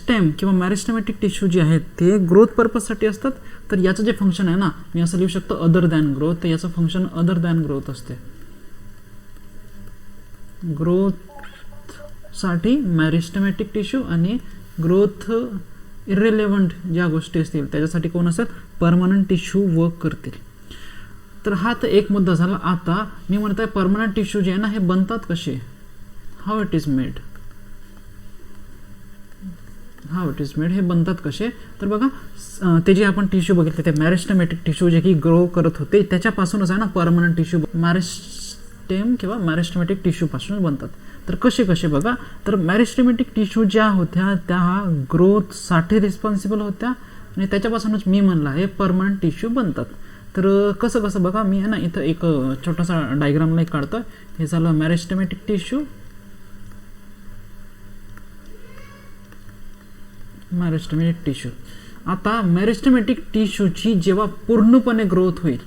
Meristem किंवा मॅरिस्टेमॅटिक tissue जे आहेत ते ग्रोथ पर्पजसाठी असतात. तर याचं जे फंक्शन आहे ना, मी असं लिहू शकतो अदर दॅन ग्रोथ. तर याचं फंक्शन अदर दॅन ग्रोथ असते. ग्रोथसाठी मॅरिस्टेमॅटिक टिश्यू आणि ग्रोथ इरेलेव्हंट ज्या गोष्टी असतील त्याच्यासाठी कोण असेल, परमनंट टिश्यू वर्क करतील. तर हा तर एक मुद्दा झाला. आता मी म्हणत आहे परमनंट टिश्यू जे आहे ना हे बनतात कसे, हाऊ इट इज मेड, हे बनतात कसे. तर बघा ते जे आपण टिश्यू बघितले ते मॅरिस्टेमॅटिक टिश्यू जे की ग्रो करत होते त्याच्यापासूनच आहे ना परमनंट टिश्यू मॅरिस्टेम किंवा मॅरिस्टेमॅटिक टिश्यू पासून बनतात. तर कसे बघा, तर मॅरिस्टेमॅटिक टिश्यू ज्या होत्या त्या ग्रोथसाठी रिस्पॉन्सिबल होत्या आणि त्याच्यापासूनच मी म्हणलं आहे परमनंट टिश्यू बनतात. तर कसं बघा, मी आहे ना इथं एक छोटासा डायग्रामला एक काढतोय. हे झालं मॅरिस्टेमॅटिक टिश्यू, आता मॅरिस्टेमॅटिक टिश्यूची जेव्हा पूर्णपणे ग्रोथ होईल,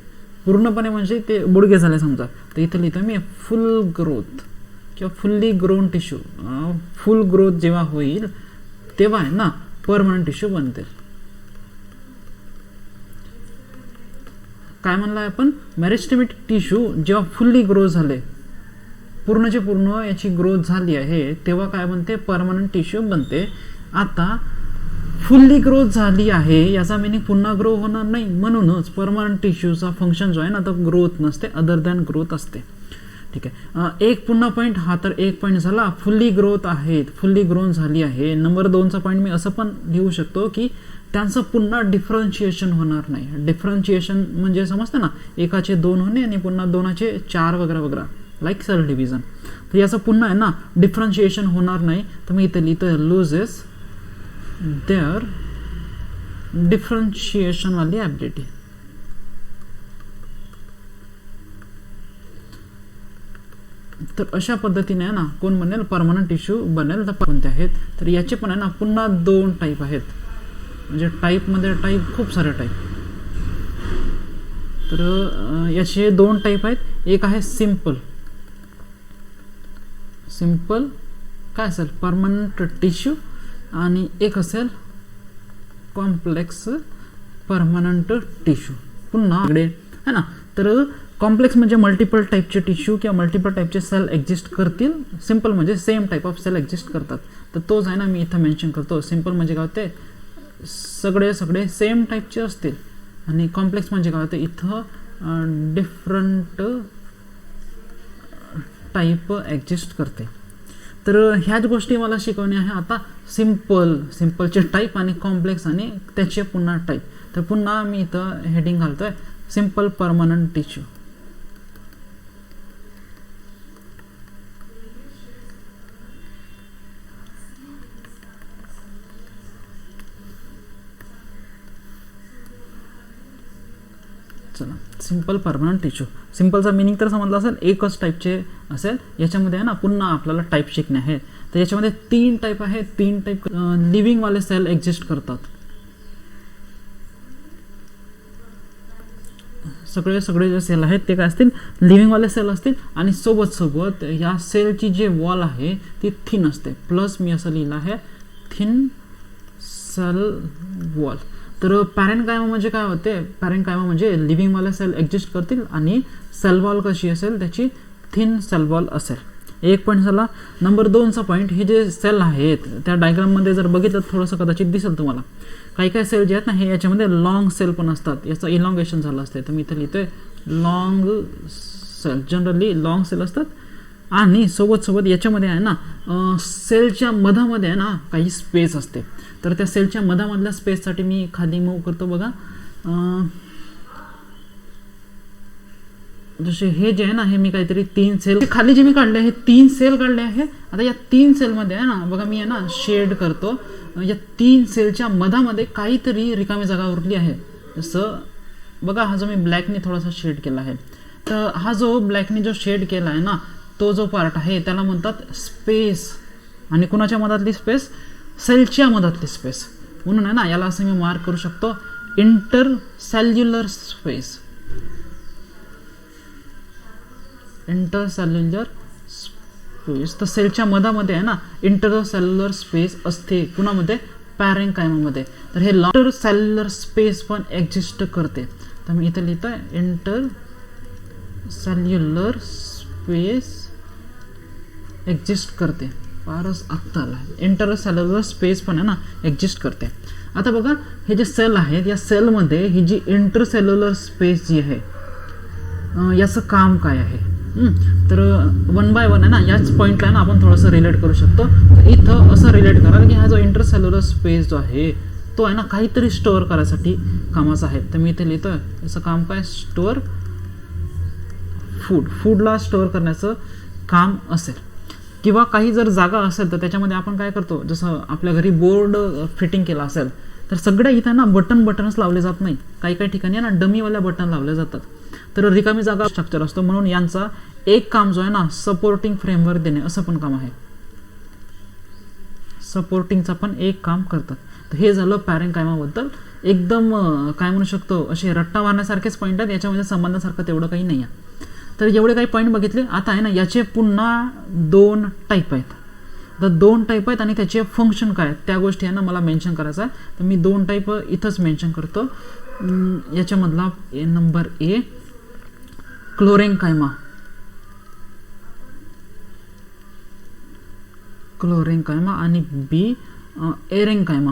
पूर्णपणे म्हणजे ते बुडगे झाले समजा, तर इथं लिहितो मी फुल ग्रोथ किंवा फुल्ली ग्रोन टिश्यू. फुल ग्रोथ जेव्हा होईल तेव्हा आहे ना परमनंट टिश्यू बनते. काय म्हणलं आपण, मॅरिस्टेमॅटिक टिश्यू जेव्हा फुल्ली ग्रो झाले, पूर्णचे पूर्ण याची ग्रोथ झाली आहे तेव्हा काय बनते, परमनंट टिश्यू बनते. आता फुल्ली ग्रोथ झाली आहे याचा मिनिंग पुन्हा ग्रो होणार नाही, म्हणूनच परमनंट टिश्यूचा फंक्शन जो आहे ना तो ग्रोथ नसते, अदर दॅन ग्रोथ असते. ठीक आहे. एक पुन्हा पॉईंट हा तर एक पॉईंट झाला, फुल्ली ग्रोथ आहेत, फुल्ली ग्रोन झाली आहे. नंबर 2चा पॉईंट मी असं पण लिहू शकतो की त्यांचं पुन्हा डिफरन्शिएशन होणार नाही. डिफरन्शिएशन म्हणजे समजतं ना, एकाचे 2 होणे आणि पुन्हा 2चे 4 वगैरे वगैरे, लाईक सेल डिव्हिजन. तर याचं पुन्हा आहे ना डिफरन्शिएशन होणार नाही. तर मी इथं लिहितो लूजेस देअर डिफरन्शिएशन वाली ॲबिलिटी. तर अशा पद्धतीने आहे ना कोण बनेल, परमनंट टिश्यू बनेल. तर कोणते आहेत, तर याचे पण आहे ना पुन्हा 2 टाईप आहेत. म्हणजे टाईपमध्ये टाईप खूप सारे टाईप. तर याचे 2 टाईप आहेत. एक आहे सिम्पल काय असेल, परमनंट टिश्यू, आणि एक असेल कॉम्प्लेक्स परमनंट टिश्यू. पुन्हा इकडे है ना, तर कॉम्प्लेक्स म्हणजे मल्टिपल टाईपचे टिश्यू किंवा मल्टिपल टाईपचे सेल एक्झिस्ट करतील. सिम्पल म्हणजे same type of cell exist करतात. तर तोच आहे ना मी इथं मेन्शन करतो. सिम्पल म्हणजे काय होते, सगळे सेम टाईपचे असतील, आणि कॉम्प्लेक्स म्हणजे काय होते, इथं डिफरंट टाईप एक्झिस्ट करते. तर ह्याच गोष्टी मला शिकवणे आहे आता. सिम्पलचे टाईप आणि कॉम्प्लेक्स आणि त्याचे पुन्हा टाईप. तर पुन्हा मी इथं हेडिंग घालतोय सिम्पल परमनंट टिश्यू. चला, सिम्पल परमनंट टिश्यू. सिम्पलचा मिनिंग तर समजला असेल, एकच टाईपचे असेल. याच्यामध्ये आहे ना पुन्हा आपल्याला टाईप शिकणे आहे. तर याच्यामध्ये 3 टाईप आहेत. 3 टाईप लिव्हिंगवाले सेल एक्झिस्ट करतात. सगळे जे सेल आहेत ते काय असतील, लिव्हिंगवाले सेल असतील. आणि सोबत या सेलची जे वॉल आहे ती थिन असते. प्लस मी असं लिहिलं आहे थिन सेल वॉल. तर पॅरेंकायमा म्हणजे काय होते, पॅरेंकायमा म्हणजे लिव्हिंगवाले सेल एक्झिस्ट करतील आणि सेल वॉल कशी असेल, त्याची थिन सेल वॉल असेल. एक पॉईंट झाला. नंबर 2चा पॉईंट, हे जे सेल आहेत त्या डायग्राममध्ये जर बघितलं थोडंसं कदाचित दिसेल तुम्हाला. काही सेल जे आहेत ना हे याच्यामध्ये लॉंग सेल पण असतात, याचं इलॉंगेशन झालं असते. तर मी इथं लिहितोय long cell. Generally long cell असतात. आणि सोबत याच्यामध्ये आहे ना सेलच्या मधामध्ये आहे ना काही स्पेस असते. तर त्या सेलच्या मधामधल्या स्पेससाठी मी खाली मूव्ह करतो बघा. जसे हे जे आहे ना हे मी काहीतरी 3 सेल खाली जे मी काढले आहे 3 सेल काढले आहे. आता या 3 सेलमध्ये आहे ना बघा मी आहे ना शेड करतो. या 3 सेलच्या मधामध्ये काहीतरी रिकामी जागा उरली आहे. जसं बघा हा जो मी ब्लॅकने थोडासा शेड केला आहे. तर हा जो ब्लॅकने जो शेड केला आहे ना तो जो पार्ट आहे त्याला म्हणतात स्पेस. आणि कुणाच्या मधातली स्पेस, सेलच्या मधातली स्पेस. म्हणून आहे ना याला असं मी मार्क करू शकतो इंटरसेल्युलर स्पेस. Intercellular space. तर सेलच्या मधामध्ये आहे ना इंटरसेल्युलर स्पेस असते. कुणामध्ये, पॅरेंकायमामध्ये. तर हे इंटर सेल्युलर स्पेस पण एक्झिस्ट करते. तर मी इथे लिहितो आहे इंटर सेल्युलर स्पेस एक्झिस्ट करते. फारच अत्तल आहे. इंटर सेल्युलर स्पेस पण आहे ना एक्झिस्ट करते. आता बघा हे जे सेल आहेत या सेलमध्ये ही जी इंटर सेल्युलर स्पेस जी आहे याचं काम काय आहे. तर 1 बाय 1 आहे ना याच पॉईंटला ना आपण थोडंसं रिलेट करू शकतो. तर इथं असं रिलेट कराल की हा जो इंटर सेल्युलर स्पेस जो आहे तो आहे ना काहीतरी स्टोअर करायसाठी कामाचा आहे. तर मी इथे लिहितोय याचं काम काय, स्टोअर फूडला स्टोअर करण्याचं काम असेल. किंवा काही जर जागा असेल तर त्याच्यामध्ये आपण काय करतो, जसं आपल्या घरी बोर्ड फिटिंग केला असेल तर सगळ्या इथं ना बटनच लावले जात नाही. काही काही ठिकाणी ना डमीवाल्या बटन लावले जातात. तर रिकामी जागा स्ट्रक्चर असतो म्हणून यांचा एक काम जो आहे ना सपोर्टिंग फ्रेमवर्क देणे असं पण काम आहे. सपोर्टिंगचा पण एक काम करतात. तर हे झालं पॅरेंकायमाबद्दल. एकदम काय म्हणू शकतो असे रट्टा मारण्यासारखेच पॉईंट आहेत. याच्यामध्ये संबंधासारखं तेवढं काही नाही आहे. तर एवढे काही पॉईंट बघितले. आता आहे ना याचे पुन्हा 2 टाईप आहेत. तर 2 टाईप आहेत आणि त्याचे फंक्शन काय आहेत त्या गोष्टी आहे ना मला मेन्शन करायचं आहे. तर मी 2 टाईप इथंच मेन्शन करतो. याच्यामधला नंबर ए क्लोरेंकायमा आणि बी एरेंकायमा.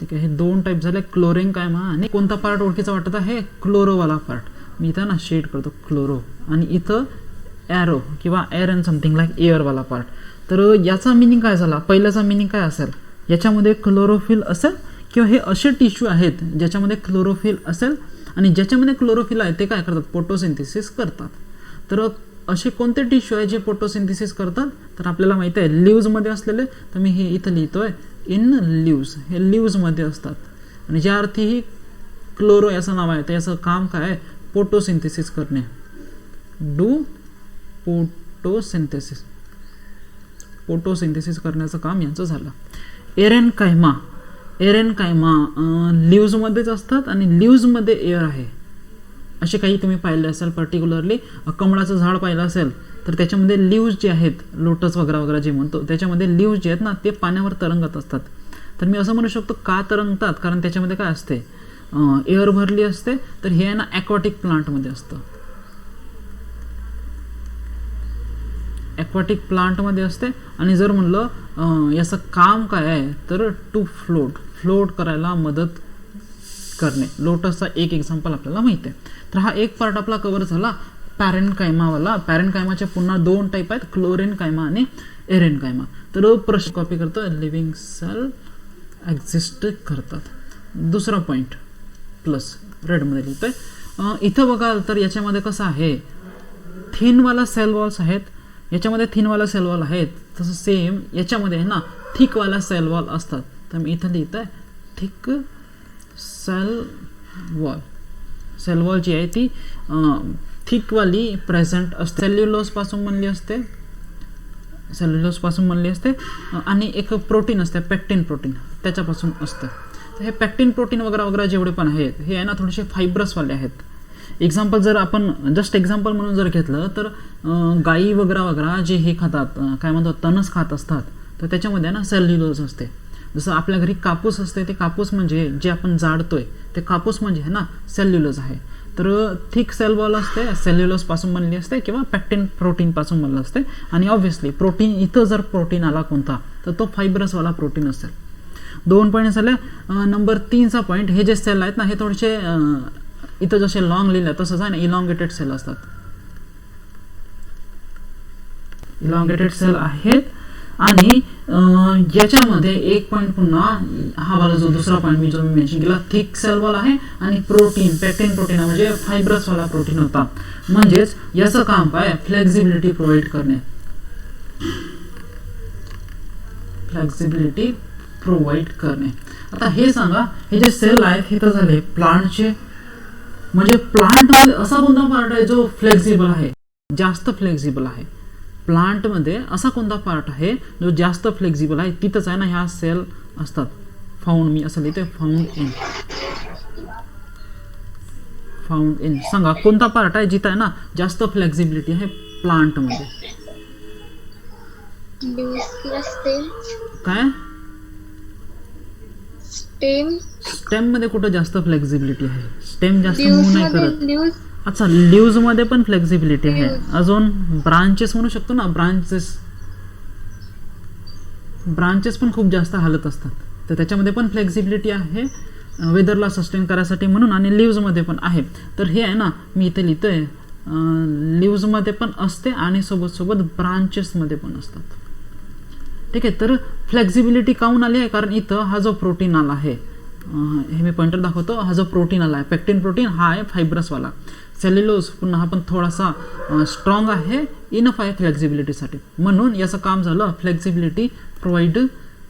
ठीक आहे, हे 2 टाईप झाले क्लोरेंकायमा. आणि कोणता पार्ट ओळखीचा वाटत आहे, क्लोरोवाला पार्ट. मी इथं ना शेड करतो क्लोरो आणि इथं एरो किंवा एअर अँड समथिंग लाईक एअरवाला पार्ट. तर याचा मिनिंग काय झाला, पहिल्याचा मिनिंग काय असेल, याच्यामध्ये क्लोरोफिल असेल किंवा हे असे टिश्यू आहेत ज्याच्यामध्ये क्लोरोफिल असेल आणि ज्याच्यामध्ये क्लोरोफिल आहे ते काय करतात, फोटोसिंथेसिस करतात. तर असे कोणते टिश्यू आहे जे फोटोसिंथेसिस करतात, तर आपल्याला माहिती आहे लिव्हजमध्ये असलेले. तर मी हे इथं लिहितोय इन लिव्हज, हे लिव्हजमध्ये असतात. आणि ज्या अर्थी ही क्लोरो याचं नाव आहे तर याचं काम काय आहे, फोटोसिंथेसिस करणे, डू फोटोसिंथेसिस करण्याचं काम यांचं झालं. एरेनकायमा लिव्हजमध्येच असतात आणि लिव्हजमध्ये एअर आहे. असे काही तुम्ही पाहिले असेल, पर्टिक्युलरली कमळाचं झाड पाहिलं असेल तर त्याच्यामध्ये लिव्हज जे आहेत, लोटस वगैरे जे म्हणतो त्याच्यामध्ये लिव्हज जे आहेत ना ते पाण्यावर तरंगत असतात. तर मी असं म्हणू शकतो का तरंगतात, कारण त्याच्यामध्ये काय असते, एअर भरली असते. तर हे आहे ना ॲक्वाटिक प्लांटमध्ये असतं. ॲक्वाटिक प्लांटमध्ये असते. आणि जर म्हणलं याचं काम काय आहे तर टू फ्लोट करायला मदत करणे. लोटसचा एक एक्झाम्पल आपल्याला माहिती आहे. तर हा एक पार्ट आपला कव्हर झाला पॅरेनकायमावाला. पॅरेनकायमाचे पुन्हा 2 टाईप आहेत, क्लोरेनकायमा आणि एरेनकायमा. तर प्रश्न कॉपी करतो, लिव्हिंग सेल एक्झिस्ट करतात. दुसरा पॉईंट प्लस रेडमध्ये लिहितोय. इथं बघाल तर याच्यामध्ये कसं आहे, थिनवाला सेल वॉल्स आहेत, याच्यामध्ये थिनवाला सेल वॉल आहेत. तसं सेम याच्यामध्ये आहे ना थिकवाला सेल वॉल असतात. तर मी इथं लिहितोय थिक सेल वॉल जी आहे ती थिकवाली प्रेझेंट असते. सेल्युलोजपासून बनली असते आणि एक प्रोटीन असते पेक्टिन प्रोटीन, त्याच्यापासून असतं. तर हे पेक्टिन प्रोटीन वगैरे जेवढे पण आहेत हे आहे ना थोडेसे फायब्रसवाले आहेत. एक्झाम्पल जर आपण जस्ट एक्झाम्पल म्हणून जर घेतलं तर गाई वगैरे जे हे खातात, काय म्हणतात, तणस खात असतात, तर त्याच्यामध्ये ना सेल्युलोज असते. जसं आपल्या घरी कापूस असते, ते कापूस म्हणजे जे आपण जाडतोय ते कापूस म्हणजे आहे ना सेल्युलोज आहे. तर थिक सेल वॉल असते, सेल्युलोजपासून बनली असते किंवा पेक्टिन प्रोटीनपासून बनलं असते. आणि ऑब्व्हियसली प्रोटीन, इथं जर प्रोटीन आला कोणता तर तो फायब्रसवाला प्रोटीन असेल. 2 पॉईंट झाले. नंबर 3चा पॉईंट, हे जे सेल आहेत ना हे थोडेसे इथं जसे लॉंग लिहिले तसंच आहे ना इलॉंगेटेड सेल असतात. इलॉंगेटेड सेल आहेत. आणि याच्यामध्ये एक पॉईंट पुन्हा हा वाला जो दुसरा पॉईंट मी मेन्शन केला, थिक सेल वॉल आहे आणि प्रोटीन पेक्टिन प्रोटीन म्हणजे फायब्रसवाला प्रोटीन होता. म्हणजेच याचं काम काय, फ्लेक्झिबिलिटी प्रोव्हाइड करणे. आता हे सांगा, हे जे सेल आहेत हे तर झाले प्लांटचे. म्हणजे प्लांटमध्ये असा कोणता पार्ट आहे जो फ्लेक्झिबल आहे, जास्त फ्लेक्झिबल आहे. प्लांटमध्ये असा कोणता पार्ट आहे जो जास्त फ्लेक्झिबल आहे, तिथंच आहे ना ह्या सेल असतात. फाउंड, मी असं लिहितोय फाउंड इन. सांगा कोणता पार्ट आहे जिथं आहे ना जास्त फ्लेक्झिबिलिटी आहे प्लांटमध्ये. लीव्हजला स्टेम काय स्टेम स्टेम मध्ये कुठं जास्त फ्लेक्झिबिलिटी आहे? स्टेम जास्त मूव्ह नाही मध्ये करत. लीव्हज अच्छा, लीव्ज मध्ये पण फ्लेक्झिबिलिटी आहे. Leaves. अजून ब्रांचेस म्हणू शकतो ना, ब्रांचेस पण खूप जास्त हालत असतात, तर त्याच्यामध्ये पण फ्लेक्झिबिलिटी आहे वेदरला सस्टेन करायसाठी म्हणून, आणि लीव्जमध्ये पण आहे. तर हे आहे ना, मी इथे लिहितोय लीव्जमध्ये पण असते आणि सोबत सोबत ब्रांचेसमध्ये पण असतात. ठीक आहे. तर फ्लेक्झिबिलिटी काऊन आली आहे? कारण इथं हा जो प्रोटीन आला आहे, हे मी पॉइंटर दाखवतो, हा जो प्रोटीन आला आहे पेक्टिन प्रोटीन, हा आहे फायब्रसवाला. सेल्युलोज पुन्हा हा पण थोडासा स्ट्रॉंग आहे, इनफ आहे फ्लेक्झिबिलिटीसाठी, म्हणून याचं काम झालं फ्लेक्झिबिलिटी प्रोव्हाइड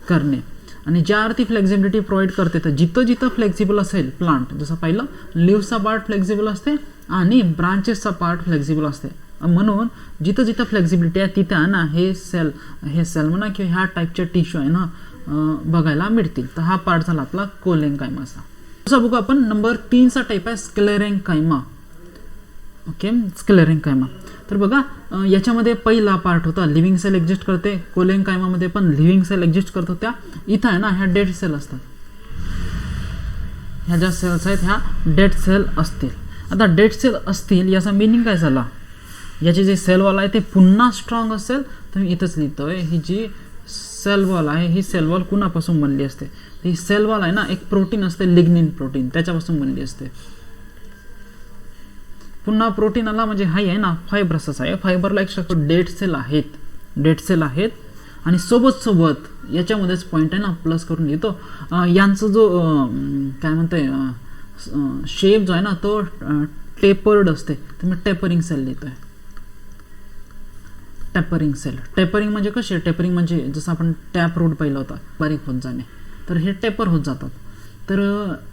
करणे. आणि ज्या अर्थी फ्लेक्झिबिलिटी प्रोव्हाइड करते, तर जिथं जिथं फ्लेक्झिबल असेल प्लांट, जसं पाहिलं लिव्हचा पार्ट फ्लेक्झिबल असते आणि ब्रांचेसचा पार्ट फ्लेक्झिबल असते, म्हणून जिथं जिथं फ्लेक्झिबिलिटी आहे तिथं ना हे सेल म्हणा किंवा ह्या टाईपच्या टिश्यू आहे ना बघायला मिळतील. तर हा पार्ट झाला आपला कोलेंकायमाचा. दुसरा बघू आपण नंबर 3चा टाईप आहे स्क्लेरेंकायमा. ओके, स्क्लेरेंकायमा. तर बघा याच्यामध्ये पहिला पार्ट होता लिव्हिंग सेल एक्झिस्ट करते, कोलेंकायमामध्ये पण लिव्हिंग सेल एक्झिस्ट करत होत्या. इथं आहे ना ह्या डेड सेल असतात, ह्या ज्या सेल्स आहेत ह्या डेड सेल असतील. आता डेड सेल असतील याचा मिनिंग काय झाला? याची जी सेल वॉल आहे ते पुन्हा स्ट्रॉंग असेल, तर मी इथंच लिहितोय ही जी सेल वॉल आहे ही सेल वॉल कुणापासून बनली असते? ही सेल वॉल आहे ना एक प्रोटीन असते, लिग्निन प्रोटीन, त्याच्यापासून बनली असते. पुन्हा प्रोटीन आला म्हणजे हा आहे ना फायब्रसच आहे. फायबरला एक स्ट्रक्चर डेड सेल आहेत आणि सोबत सोबत याच्यामध्येच पॉईंट आहे ना प्लस करून लिहितो. यांचा जो काय म्हणतोय शेप जो आहे ना तो टेपर्ड असते, तर मी टेपरिंग सेल लिहितोय. टेपरिंग म्हणजे कसे? टेपरिंग म्हणजे जसं आपण टॅप रूट पाहिला होता, बारीक होत जाणे, तर हे टेपर होत जातात. तर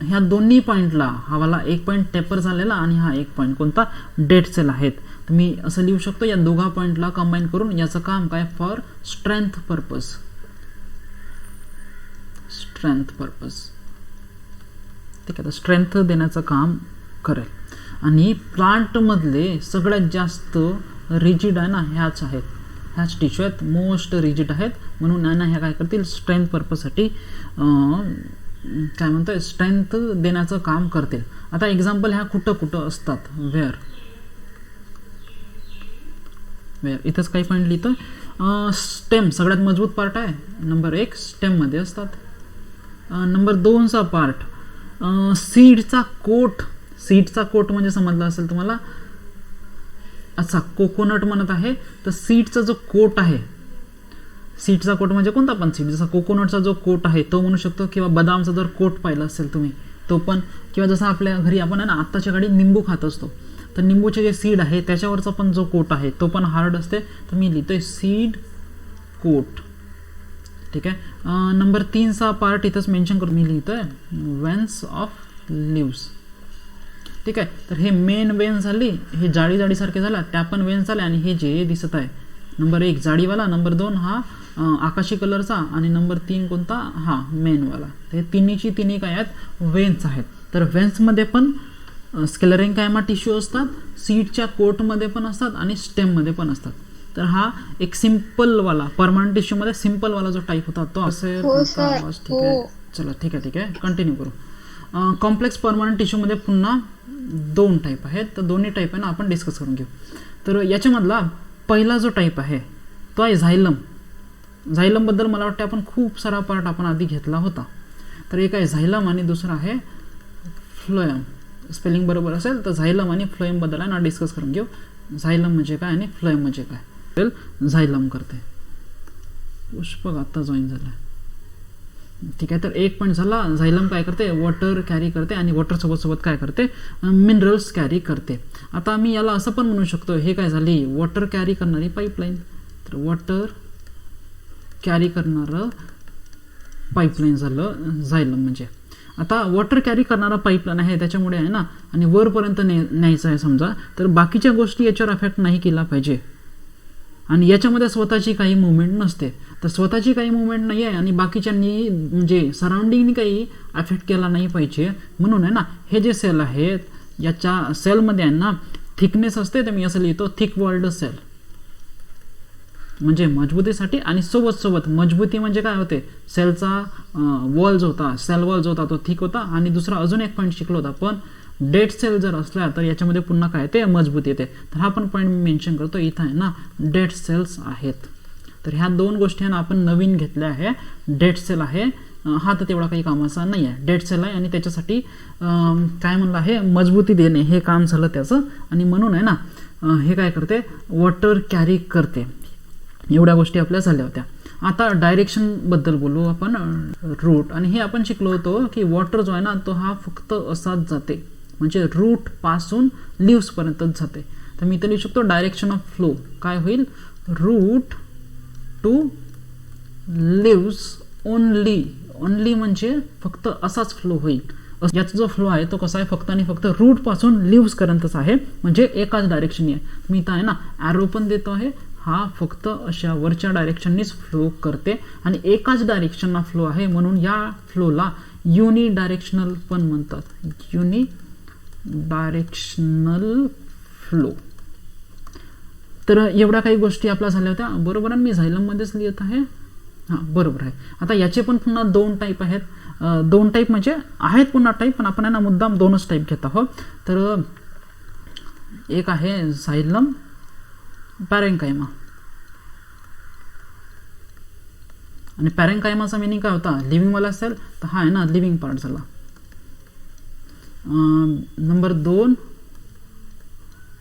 ह्या दोन्ही पॉईंटला हवाला एक पॉईंट टेपर झालेला आणि हा एक पॉईंट कोणता? डेड सेल आहेत. तर मी असं लिहू शकतो या दोघा पॉईंटला कंबाईन करून याचं काम काय? For strength purpose. ठीक आहे, तर स्ट्रेंथ देण्याचं काम करेल. आणि प्लांटमधले सगळ्यात जास्त रिजिड आहे ना ह्याच आहेत, ह्याच टिश्यू आहेत, मोस्ट रिजिड आहेत, म्हणून आहे ना ह्या काय करतील? स्ट्रेंथ पर्पजसाठी काय म्हणतोय स्ट्रेंथ देण्याचं काम करतील. आता एक्झाम्पल ह्या कुठं कुठं असतात? वेअर इथंच काही पॉईंट लिहितोय. स्टेम सगळ्यात मजबूत पार्ट आहे, नंबर 1 स्टेममध्ये असतात. नंबर 2चा पार्ट सीडचा कोट म्हणजे समजलं असेल तुम्हाला. अच्छा, कोकोनट म्हणत आहे, तर सीडचा जो कोट आहे, सीडचा कोट म्हणजे कोणता पण सीड, जसा कोकोनटचा जो कोट आहे तो म्हणू शकतो, किंवा बदामचा जर कोट पाहिला असेल तुम्ही तो पण, किंवा जसं आपल्या घरी आपण आहे ना आत्ताच्या घडी निंबू खात असतो, तर निंबूचे जे सीड आहे त्याच्यावरचा पण जो कोट आहे तो पण हार्ड असते, तर मी लिहितोय सीड कोट. ठीक आहे. नंबर 3चा पार्ट इथंच मेन्शन करून मी लिहितोय वेन्स ऑफ लिव्स. ठीक आहे, तर हे मेन वेन झाली, हे जाळीसारखे झाला, त्या पण वेन्स झाल्या, आणि हे जे दिसत आहे नंबर 1 जाडीवाला, नंबर 2 हा आकाशी कलरचा, आणि नंबर 3 कोणता? हा मेनवाला. हे तिन्ही काय आहेत? वेन्स आहेत. तर वेन्समध्ये पण स्क्लेरेंकायमा टिश्यू असतात, सीडच्या कोटमध्ये पण असतात आणि स्टेममध्ये पण असतात. तर हा एक सिम्पलवाला परमनंट टिश्यूमध्ये सिम्पलवाला जो टाईप होता तो असेल. ठीक आहे, चला ठीक आहे कंटिन्यू करू. कॉम्प्लेक्स परमनंट टिश्यूमध्ये पुन्हा 2 टाईप आहेत, तर दोन्ही टाईप आहे ना आपण डिस्कस करून घेऊ. तर याच्यामधला पहिला जो टाईप आहे तो आहे झायलमबद्दल मला वाटतं आपण खूप सारा पार्ट आपण आधी घेतला होता. तर एक आहे झायलम आणि दुसरा आहे फ्लोएम. स्पेलिंग बरोबर असेल तर झायलम आणि फ्लोएमबद्दल आहे ना डिस्कस करून घेऊ. झायलम म्हणजे काय आणि फ्लोएम म्हणजे काय? झायलम करते. पुष्पक आत्ता जॉईन झाला. ठीक आहे, तर एक पॉईंट झाला. झायलम काय करते? वॉटर कॅरी करते, आणि वॉटर सोबत काय करते? मिनरल्स कॅरी करते. आता मी याला असं पण म्हणू शकतो, हे काय झाली? वॉटर कॅरी करणारी पाईपलाईन. तर वॉटर कॅरी करणारं पाईपलाईन झालं झायलम म्हणजे. आता वॉटर कॅरी करणारा पाईपलाईन आहे त्याच्यामुळे आहे ना, आणि वरपर्यंत न्यायचं आहे समजा, तर बाकीच्या गोष्टी याच्यावर अफेक्ट नाही केला पाहिजे, आणि याच्यामध्ये स्वतःची काही मुवमेंट नसते. तर स्वतःची काही मुवमेंट नाही आहे आणि बाकीच्यांनी म्हणजे सराउंडिंगनी काही अफेक्ट केला नाही पाहिजे, म्हणून आहे ना हे जे सेल आहेत याच्या सेलमध्ये आहे ना थिकनेस असते, तर मी असं लिहितो थिक वॉल्ड सेल. म्हणजे मजबूतीसाठी, आणि सोबत मजबूती म्हणजे काय होते, सेलचा वॉल जो होता, सेल वॉल जो होता तो थिक होता. आणि दुसरा अजून एक पॉईंट शिकलो होता पण, डेड सेल जर असल्या तर याच्यामध्ये पुन्हा काय येते, मजबूती येते. तर हा पण पॉईंट मी मेन्शन करतो इथं आहे ना, डेड सेल्स आहेत. तर ह्या दोन गोष्टी आपण नवीन घेतल्या आहे. डेड सेल आहे, हा तर तेवढा काही कामाचा नाही आहे, डेड सेल आहे आणि त्याच्यासाठी काय म्हणलं आहे, मजबूती देणे हे काम झालं त्याचं. आणि म्हणून आहे ना हे काय करते, वॉटर कॅरी करते. एवढ्या गोष्टी आपल्या झाल्या होत्या. आता डायरेक्शनबद्दल बोलू आपण, रूट. आणि हे आपण शिकलो होतो की वॉटर जो आहे ना तो हा फक्त असाच जाते, म्हणजे रूट पासून लिव्सपर्यंतच जाते. तर मी इथं लिहू शकतो डायरेक्शन ऑफ फ्लो काय होईल, root to leaves only. Only म्हणजे फक्त असाच फ्लो होईल. याचा जो फ्लो आहे तो कसा आहे, फक्त आणि फक्त रूट पासून लिव्सपर्यंतच आहे, म्हणजे एकाच डायरेक्शननी आहे. मी इथं आहे ना ॲरो पण देतो आहे, हा फक्त अशा वरच्या डायरेक्शननीच फ्लो करते आणि एकाच डायरेक्शनला फ्लो आहे, म्हणून या फ्लोला युनि डायरेक्शनल पण म्हणतात, युनि डायरेक्शनल फ्लो. तर एवढ्या काही गोष्टी आपल्या झाल्या होत्या, बरोबर आहे. मी झायलममध्येच लिहित आहे, हां बरोबर आहे. आता याचे पण पुन्हा दोन टाईप आहेत. दोन टाईप म्हणजे आहेत पुन्हा टाईप, पण आपण ना मुद्दाम दोनच टाईप घेत आहोत. तर एक आहे झायलम पॅरेन्काइमा. आणि पॅरेन्काइमाचा मिनिंग काय होता, लिव्हिंगवाला असेल तर हा आहे ना लिव्हिंग पार्ट झाला. Number 2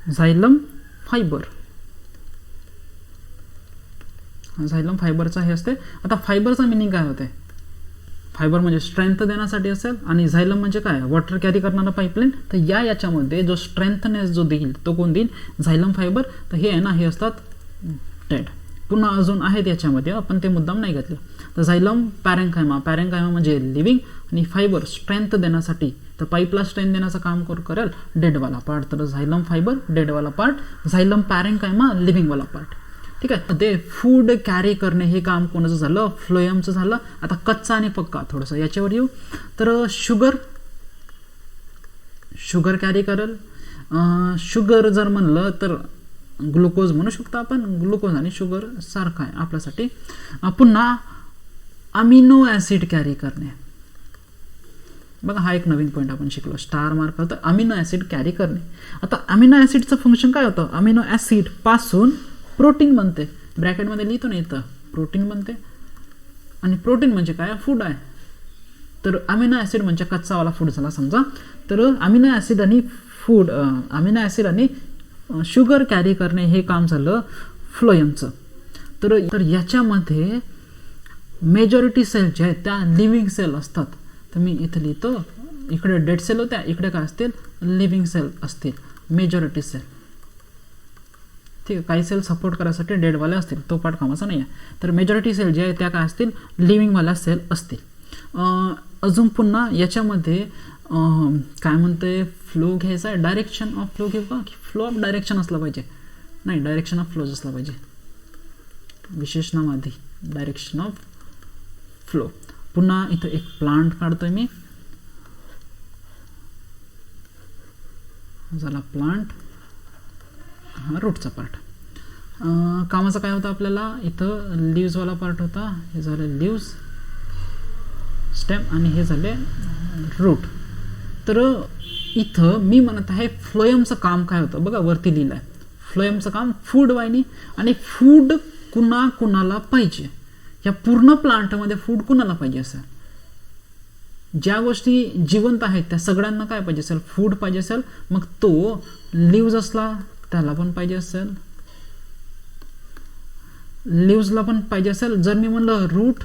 झायलम fibre. झायलम फायबरचा हे असते. आता फायबरचा मिनिंग काय होते, फायबर म्हणजे स्ट्रेंथ देण्यासाठी असेल, आणि झायलम म्हणजे काय, वॉटर कॅरी करणारा पाईपलाईन. तर याच्यामध्ये जो स्ट्रेंथनेस जो देईल तो कोण देईल, झायलम फायबर. तर हे आहे ना हे असतात डेड. पुन्हा अजून आहेत याच्यामध्ये, आपण ते मुद्दाम नाही घेतले. तर झायलम पॅरेन्काइमा, पॅरेन्काइमा म्हणजे लिव्हिंग, आणि फायबर स्ट्रेंथ देण्यासाठी, तर पाईपला स्ट्रेंथ देण्याचं काम करेल डेडवाला पार्ट. तर झायलम फायबर डेडवाला पार्ट, झायलम पॅरेन्काइमा लिव्हिंगवाला पार्ट. ठीक आहे. ते फूड कॅरी करणे हे काम कोणाचं झालं, फ्लोएमचं झालं. आता कच्चा आणि पक्का थोडंसं याच्यावर येऊ. तर शुगर कॅरी करेल. शुगर जर म्हणलं तर ग्लुकोज म्हणू शकतो आपण, ग्लुकोज आणि शुगर सारखं आहे आपल्यासाठी. पुन्हा अमिनो ॲसिड कॅरी करणे. बघा हा एक नवीन पॉईंट आपण शिकलो, स्टार मार्क होतं अमिनो ॲसिड कॅरी करणे. आता अमिनो ॲसिडचं फंक्शन काय होतं, अमिनो ॲसिड पासून प्रोटीन बनते. ब्रॅकेटमध्ये लिहितो ना इथं प्रोटीन बनते, आणि प्रोटीन म्हणजे काय, फूड आहे. तर अमिनो ॲसिड म्हणजे कच्चावाला फूड झाला समजा. तर अमिनो ॲसिड आणि फूड, अमिनो ॲसिड आणि शुगर कॅरी करणे हे काम झालं फ्लोएमचं. तर याच्यामध्ये मेजॉरिटी सेल जे आहेत त्या लिव्हिंग सेल असतात. तर मी इथं लिहितो, इकडे डेड सेल होत्या, इकडे काय असतील, लिव्हिंग सेल असतील, मेजॉरिटी सेल. ठीक आहे. काही सेल सपोर्ट करायसाठी डेडवाले असतील, तो पार्ट कामाचा नाही आहे. तर मेजॉरिटी सेल जे आहे त्या काय असतील, लिव्हिंगवाल्या सेल असतील. अजून पुन्हा याच्यामध्ये काय म्हणते, फ्लो घ्यायचा आहे, डायरेक्शन ऑफ फ्लो घेऊ का, की फ्लो ऑफ डायरेक्शन असला पाहिजे, नाही डायरेक्शन ऑफ फ्लोज असला पाहिजे, विशेषणामाधी डायरेक्शन ऑफ फ्लो. पुन्हा इथं एक प्लांट काढतोय मी, झाला प्लांट, हा रूटचा पार्ट. कामाचा काय होता आपल्याला, इथं लिव्सवाला पार्ट होता, हे झाले लिव्स, स्टेम, आणि हे झाले रूट. तर इथं मी म्हणत आहे फ्लोएमचं काम काय होतं, बघा वरती लिहिलं आहे, फ्लोएमचं काम फूड वाहिनी. आणि फूड कुणाला पाहिजे, या पूर्ण प्लांटमध्ये फूड कुणाला पाहिजे असेल, ज्या गोष्टी जिवंत आहेत त्या सगळ्यांना काय पाहिजे असेल, फूड पाहिजे असेल. मग तो लिव्ज असला त्याला पण पाहिजे असेल, लिव्सला पण पाहिजे असेल. जर मी म्हणलं रूट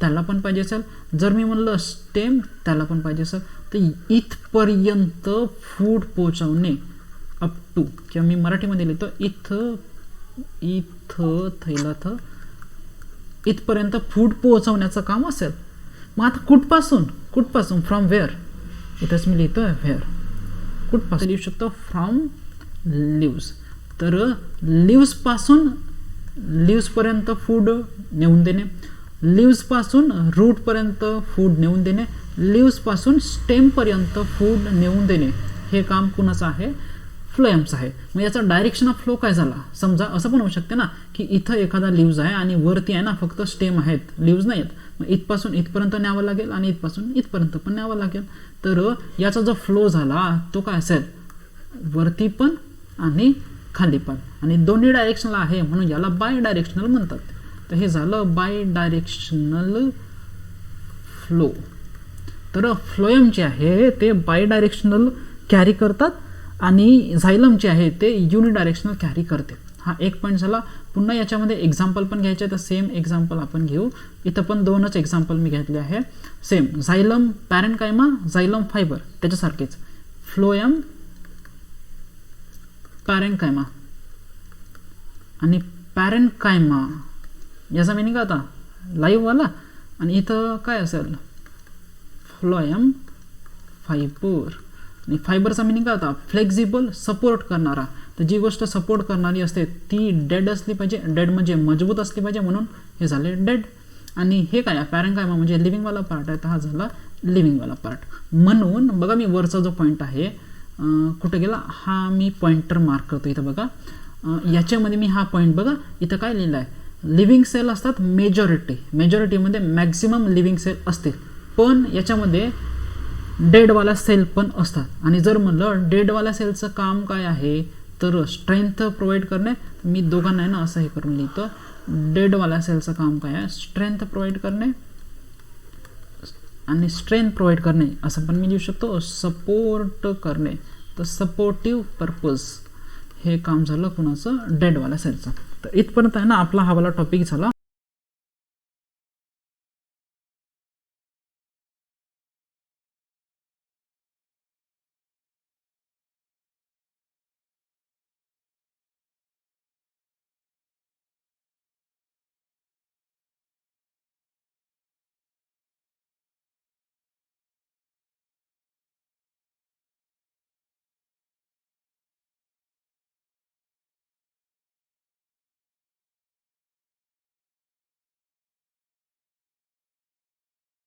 त्याला पण पाहिजे असेल, जर मी म्हणलं स्टेम त्याला पण पाहिजे असेल. तर इथपर्यंत फूड पोहोचवणे, अप टू, किंवा मी मराठीमध्ये लिहितो इथं थैलाथ इथपर्यंत फूड पोहोचवण्याचं काम असेल. मग आता कुठपासून फ्रॉम वेअर, इथंच मी लिहितो वेअर, कुठपासून लिहू शकतो, फ्रॉम लिव्स. तर लिव्सपर्यंत फूड नेऊन देणे, लिव्सपासून रूटपर्यंत फूड नेऊन देणे, लिव्सपासून स्टेमपर्यंत फूड नेऊन देणे, हे काम कुणाचं आहे, फ्लोएमचा आहे. मग याचा डायरेक्शन ऑफ फ्लो काय झाला, समजा असं पण होऊ शकते ना की इथं एखादा लीव्ज आहे आणि वरती आहे ना फक्त स्टेम आहेत, लीव्ज नाही आहेत. मग इथपासून इथपर्यंत न्यावं लागेल आणि इथपासून इथपर्यंत पण न्यावं लागेल. तर याचा जो फ्लो झाला तो काय असेल, वरती पण आणि खाली पण, आणि दोन्ही डायरेक्शनला आहे म्हणून याला बाय डायरेक्शनल म्हणतात. तर हे झालं बाय डायरेक्शनल फ्लो. तर फ्लोएम जे आहे ते बाय डायरेक्शनल कॅरी करतात आणि झायलम जे आहे ते युनिडायरेक्शनल कॅरी करते. हा एक पॉईंट झाला. पुन्हा याच्यामध्ये एक्झाम्पल पण घ्यायचे, तर सेम एक्झाम्पल आपण घेऊ. इथं पण दोनच एक्झाम्पल मी घेतले आहे. Same xylem parenchyma, xylem fibre त्याच्यासारखेच फ्लोएम पॅरेनकायमा आणि पॅरेनकायमा याचा मिनिंग आता लाईव्हवाला, आणि इथं काय असेल फ्लोएम फायबर, आणि फायबरचा मिनिंग आता फ्लेक्झिबल, सपोर्ट करणारा. तर जी गोष्ट सपोर्ट करणारी असते ती डेड असली पाहिजे, डेड म्हणजे मजबूत असली पाहिजे, म्हणून हे झाले डेड. आणि हे काय पॅरेनकायमा म्हणजे लिव्हिंगवाला पार्ट आहे, तर हा झाला लिव्हिंगवाला पार्ट. म्हणून बघा मी वरचा जो पॉईंट आहे कुठे गेला, हा मी पॉइंटर मार्क करतो इथं बघा. याच्यामध्ये मी हा पॉईंट बघा इथं काय लिहिलं आहे, लिव्हिंग सेल असतात मेजॉरिटीमध्ये मॅक्झिमम लिव्हिंग सेल असते, पण याच्यामध्ये डेडवाला सेल पण असतात. आणि जर म्हणलं डेडवाला सेलचं काम काय आहे तर स्ट्रेंथ प्रोव्हाइड करणे, मी दोघांना आहे ना असं हे करून लिहितो. डेडवाला सेलचं काम काय आहे, स्ट्रेंथ प्रोव्हाइड करणे, आणि स्ट्रेंथ प्रोव्हाइड करणे असं पण मी लिहू शकतो, सपोर्ट करणे. तर सपोर्टिव्ह पर्पज हे काम झालं कुणाचं, डेडवाला सेलचं. तर इथपर्यंत आहे ना आपला हा वाला टॉपिक झाला.